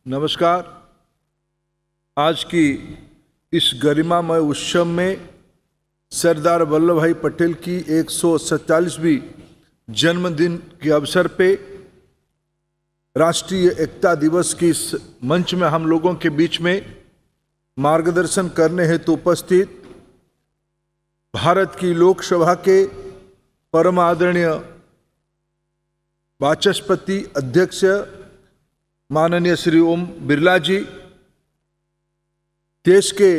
नमस्कार। आज की इस गरिमामय उत्सव में सरदार वल्लभ भाई पटेल की 147वीं जन्मदिन के अवसर पे राष्ट्रीय एकता दिवस की इस मंच में हम लोगों के बीच में मार्गदर्शन करने हेतु उपस्थित भारत की लोकसभा के परम आदरणीय वाचस्पति अध्यक्ष माननीय श्री ओम बिरला जी, देश के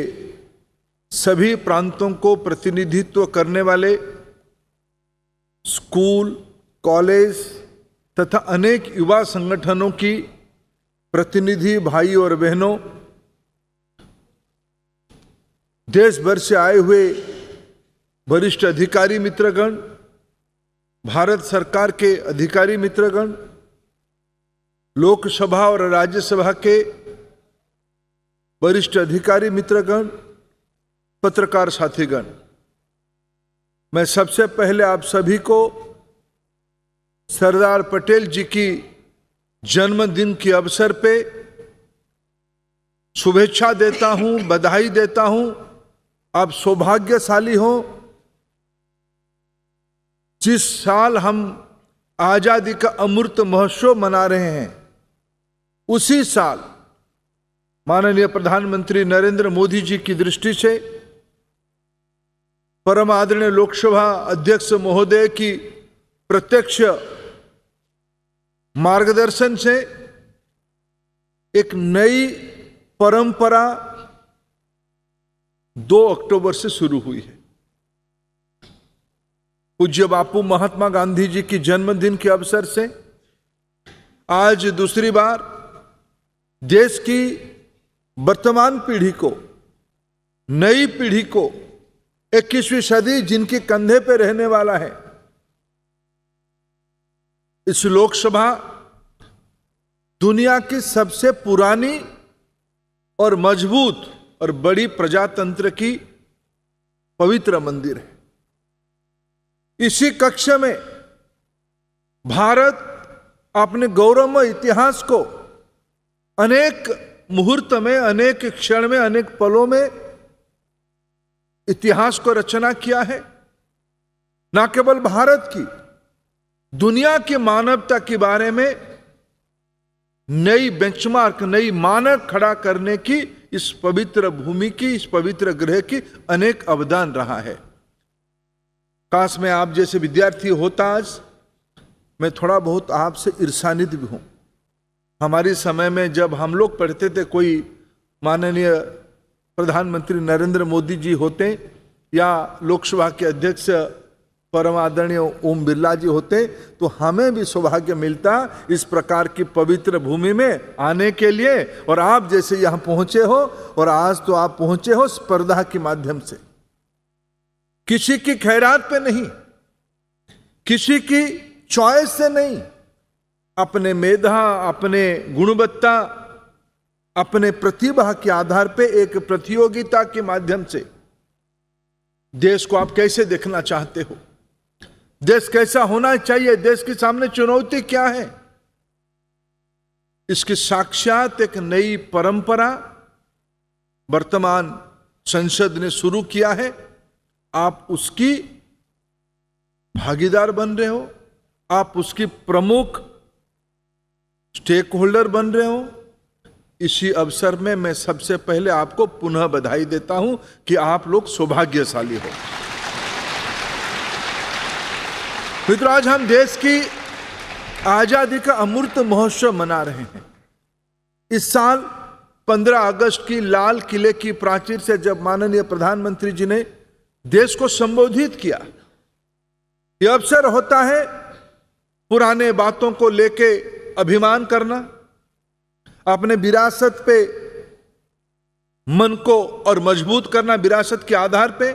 सभी प्रांतों को प्रतिनिधित्व करने वाले स्कूल, कॉलेज तथा अनेक युवा संगठनों की प्रतिनिधि भाई और बहनों, देश भर से आए हुए वरिष्ठ अधिकारी मित्रगण, भारत सरकार के अधिकारी मित्रगण, लोकसभा और राज्यसभा के वरिष्ठ अधिकारी मित्रगण, पत्रकार साथीगण, मैं सबसे पहले आप सभी को सरदार पटेल जी की जन्मदिन के अवसर पे शुभेच्छा देता हूं, बधाई देता हूं। आप सौभाग्यशाली हो। जिस साल हम आजादी का अमृत महोत्सव मना रहे हैं, उसी साल माननीय प्रधानमंत्री नरेंद्र मोदी जी की दृष्टि से, परम आदरणीय लोकसभा अध्यक्ष महोदय की प्रत्यक्ष मार्गदर्शन से एक नई परंपरा 2 अक्टूबर से शुरू हुई है। पूज्य बापू महात्मा गांधी जी की जन्मदिन के अवसर से आज दूसरी बार देश की वर्तमान पीढ़ी को, नई पीढ़ी को, 21वीं सदी जिनके कंधे पे रहने वाला है, इस लोकसभा दुनिया की सबसे पुरानी और मजबूत और बड़ी प्रजातंत्र की पवित्र मंदिर है। इसी कक्ष में भारत अपने गौरवमय इतिहास को अनेक मुहूर्त में, अनेक क्षण में, अनेक पलों में इतिहास को रचना किया है। न केवल भारत की, दुनिया की मानवता के बारे में नई बेंचमार्क, नई मानक खड़ा करने की इस पवित्र भूमि की, इस पवित्र ग्रह की अनेक अवदान रहा है। काश मैं आप जैसे विद्यार्थी होता आज, मैं थोड़ा बहुत आपसे ईर्षान्वित भी हूं। हमारे समय में जब हम लोग पढ़ते थे, कोई माननीय प्रधानमंत्री नरेंद्र मोदी जी होते या लोकसभा के अध्यक्ष परम आदरणीय ओम बिरला जी होते, तो हमें भी सौभाग्य मिलता इस प्रकार की पवित्र भूमि में आने के लिए। और आप जैसे यहां पहुंचे हो, और आज तो आप पहुंचे हो स्पर्धा के माध्यम से, किसी की खैरात पे नहीं, किसी की चॉइस से नहीं, अपने मेधा, अपने गुणवत्ता, अपने प्रतिभा के आधार पे एक प्रतियोगिता के माध्यम से देश को आप कैसे देखना चाहते हो, देश कैसा होना चाहिए, देश के सामने चुनौती क्या है, इसकी साक्षात एक नई परंपरा वर्तमान संसद ने शुरू किया है। आप उसकी भागीदार बन रहे हो, आप उसकी प्रमुख स्टेक होल्डर बन रहे हो। इसी अवसर में मैं सबसे पहले आपको पुनः बधाई देता हूं कि आप लोग सौभाग्यशाली हो। मित्रों, आज हम देश की आजादी का अमृत महोत्सव मना रहे हैं। इस साल 15 अगस्त की लाल किले की प्राचीर से जब माननीय प्रधानमंत्री जी ने देश को संबोधित किया, यह अवसर होता है पुराने बातों को लेके अभिमान करना, अपने विरासत पे मन को और मजबूत करना, विरासत के आधार पे,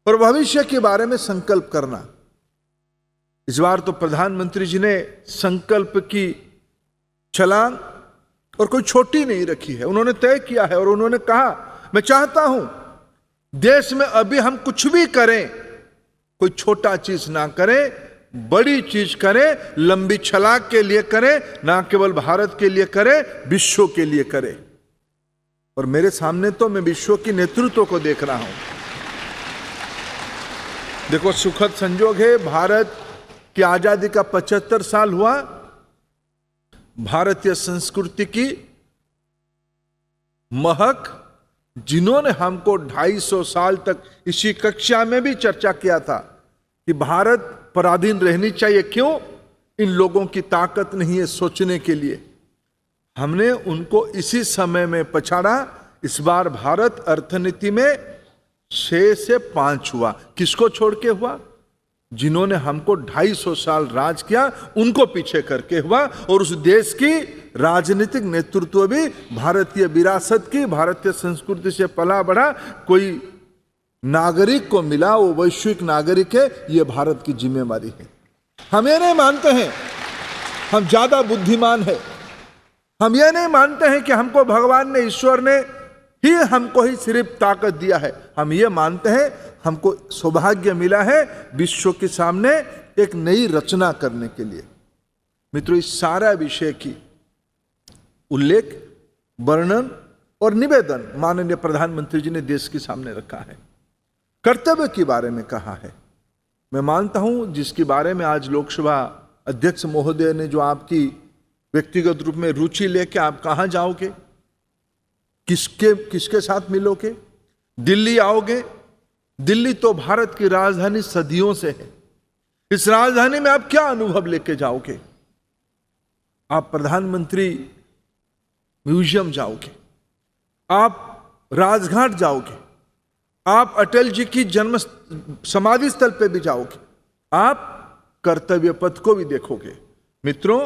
और भविष्य के बारे में संकल्प करना। इस बार तो प्रधानमंत्री जी ने संकल्प की छलांग और कोई छोटी नहीं रखी है। उन्होंने तय किया है और उन्होंने कहा, मैं चाहता हूं देश में अभी हम कुछ भी करें, कोई छोटा चीज ना करें, बड़ी चीज करें, लंबी छलांग के लिए करें, ना केवल भारत के लिए करें, विश्व के लिए करें। और मेरे सामने तो मैं विश्व की नेतृत्व को देख रहा हूं। देखो, सुखद संजोग है, भारत की आजादी का 75 साल हुआ। भारतीय संस्कृति की महक, जिन्होंने हमको 250 साल तक, इसी कक्षा में भी चर्चा किया था कि भारत पराधीन रहनी चाहिए, क्यों? इन लोगों की ताकत नहीं है सोचने के लिए। हमने उनको इसी समय में पछाड़ा। इस बार भारत अर्थनीति में 6 से 5 हुआ। किसको छोड़ के हुआ? जिन्होंने हमको 250 साल राज किया, उनको पीछे करके हुआ। और उस देश की राजनीतिक नेतृत्व भी भारतीय विरासत की, भारतीय संस्कृति से पला बढ़ा कोई नागरिक को मिला, वो वैश्विक नागरिक है। ये भारत की जिम्मेवारी है। हम ये नहीं मानते हैं हम ज्यादा बुद्धिमान है, हम ये नहीं मानते हैं कि हमको भगवान ने, ईश्वर ने ही हमको ही सिर्फ ताकत दिया है। हम ये मानते हैं हमको सौभाग्य मिला है विश्व के सामने एक नई रचना करने के लिए। मित्रों, इस सारा विषय की उल्लेख, वर्णन और निवेदन माननीय प्रधानमंत्री जी ने देश के सामने रखा है। कर्तव्य के बारे में कहा है। मैं मानता हूं जिसके बारे में आज लोकसभा अध्यक्ष महोदय ने जो आपकी व्यक्तिगत रूप में रुचि लेके आप कहां जाओगे, किसके साथ मिलोगे? दिल्ली आओगे। दिल्ली तो भारत की राजधानी सदियों से है। इस राजधानी में आप क्या अनुभव लेके जाओगे? आप प्रधानमंत्री म्यूजियम जाओगे, आप राजघाट जाओगे, आप अटल जी की जन्म समाधि स्थल पे भी जाओगे, आप कर्तव्य पथ को भी देखोगे। मित्रों,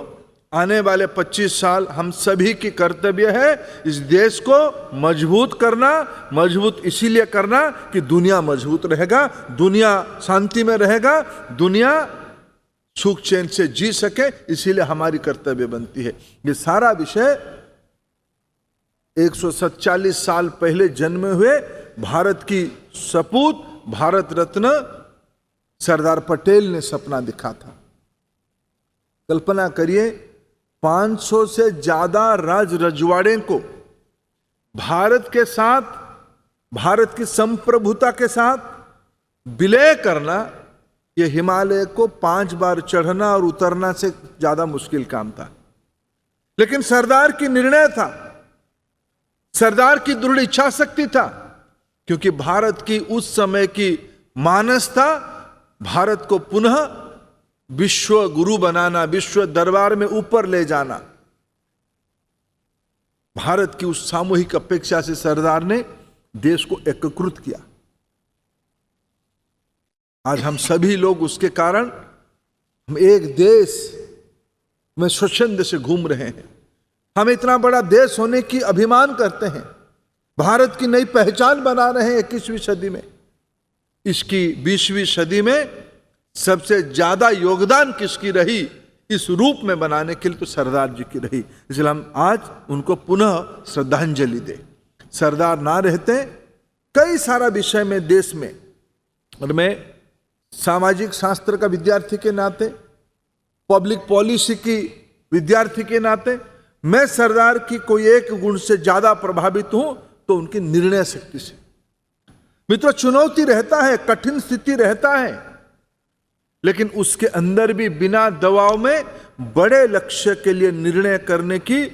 आने वाले 25 साल हम सभी की कर्तव्य है इस देश को मजबूत करना। मजबूत इसीलिए करना कि दुनिया मजबूत रहेगा, दुनिया शांति में रहेगा, दुनिया सुख चैन से जी सके, इसीलिए हमारी कर्तव्य बनती है। ये सारा विषय 147 साल पहले जन्मे हुए भारत की सपूत, भारत रत्न सरदार पटेल ने सपना देखा था। कल्पना करिए, 500 से ज्यादा राज रजवाड़े को भारत के साथ, भारत की संप्रभुता के साथ विलय करना, यह हिमालय को 5 बार चढ़ना और उतरना से ज्यादा मुश्किल काम था। लेकिन सरदार की निर्णय था, सरदार की दृढ़ इच्छा शक्ति था, क्योंकि भारत की उस समय की मानस था भारत को पुनः विश्व गुरु बनाना, विश्व दरबार में ऊपर ले जाना। भारत की उस सामूहिक अपेक्षा से सरदार ने देश को एकीकृत किया। आज हम सभी लोग उसके कारण हम एक देश में स्वच्छंद से घूम रहे हैं। हम इतना बड़ा देश होने की अभिमान करते हैं, भारत की नई पहचान बना रहे हैं 21वीं सदी में। इसकी 20वीं सदी में सबसे ज्यादा योगदान किसकी रही इस रूप में बनाने के लिए? तो सरदार जी की रही। इसलिए हम आज उनको पुनः श्रद्धांजलि दें। सरदार ना रहते कई सारा विषय में देश में, और मैं सामाजिक शास्त्र का विद्यार्थी के नाते, पब्लिक पॉलिसी की विद्यार्थी के नाते, मैं सरदार की कोई एक गुण से ज्यादा प्रभावित हूं तो उनकी निर्णय शक्ति से। मित्रों, चुनौती रहता है, कठिन स्थिति रहता है, लेकिन उसके अंदर भी बिना दबाव में बड़े लक्ष्य के लिए निर्णय करने की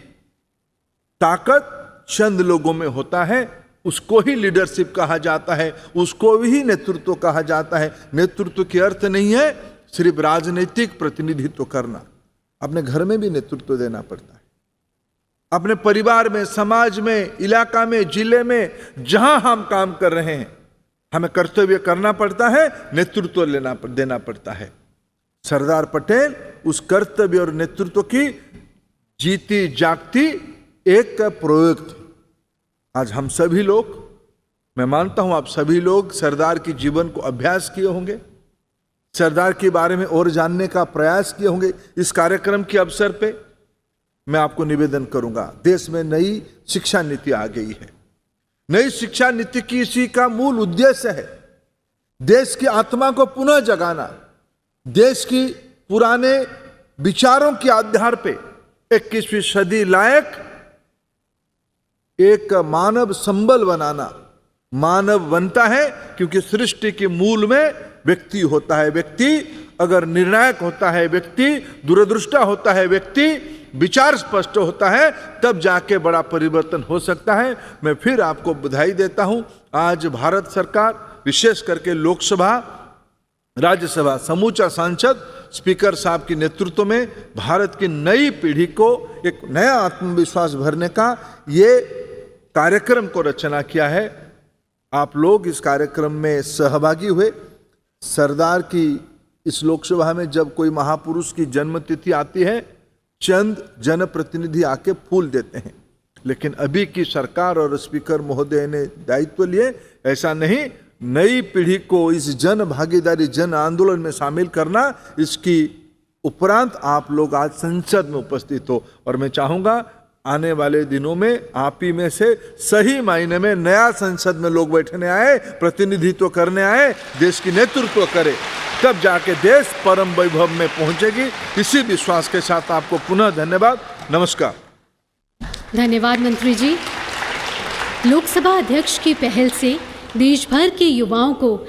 ताकत चंद लोगों में होता है। उसको ही लीडरशिप कहा जाता है, उसको ही नेतृत्व कहा जाता है। नेतृत्व की अर्थ नहीं है सिर्फ राजनीतिक प्रतिनिधित्व करना, अपने घर में भी नेतृत्व देना पड़ता है। अपने परिवार में, समाज में, इलाका में, जिले में, जहां हम काम कर रहे हैं, हमें कर्तव्य करना पड़ता है, नेतृत्व देना पड़ता है। सरदार पटेल उस कर्तव्य और नेतृत्व की जीती जागती एक का प्रयोग थे। आज हम सभी लोग, मैं मानता हूं आप सभी लोग सरदार के जीवन को अभ्यास किए होंगे, सरदार के बारे में और जानने का प्रयास किए होंगे। इस कार्यक्रम के अवसर पे मैं आपको निवेदन करूंगा, देश में नई शिक्षा नीति आ गई है। नई शिक्षा नीति की इसी का मूल उद्देश्य है देश की आत्मा को पुनः जगाना, देश की पुराने विचारों के आधार पे 21वीं सदी लायक एक मानव संबल बनाना। मानव बनता है क्योंकि सृष्टि के मूल में व्यक्ति होता है। व्यक्ति अगर निर्णायक होता है, व्यक्ति दूरदृष्टा होता है, व्यक्ति विचार स्पष्ट होता है, तब जाके बड़ा परिवर्तन हो सकता है। मैं फिर आपको बधाई देता हूं। आज भारत सरकार, विशेष करके लोकसभा, राज्यसभा, समूचा सांसद स्पीकर साहब के नेतृत्व में भारत की नई पीढ़ी को एक नया आत्मविश्वास भरने का ये कार्यक्रम को रचना किया है। आप लोग इस कार्यक्रम में सहभागी हुए। सरदार की इस लोकसभा में जब कोई महापुरुष की जन्मतिथि आती है, चंद जनप्रतिनिधि आके फूल देते हैं, लेकिन अभी की सरकार और स्पीकर महोदय ने दायित्व लिए, ऐसा नहीं। नई पीढ़ी को इस जन भागीदारी, जन आंदोलन में शामिल करना, इसकी उपरांत आप लोग आज संसद में उपस्थित हो। और मैं चाहूंगा आने वाले दिनों में आप ही में से सही मायने में नया संसद में लोग बैठने आए, प्रतिनिधित्व करने आए, देश की नेतृत्व करे, तब जाके देश परम वैभव में पहुंचेगी। इसी विश्वास के साथ आपको पुनः धन्यवाद। नमस्कार। धन्यवाद मंत्री जी। लोकसभा अध्यक्ष की पहल से देश भर के युवाओं को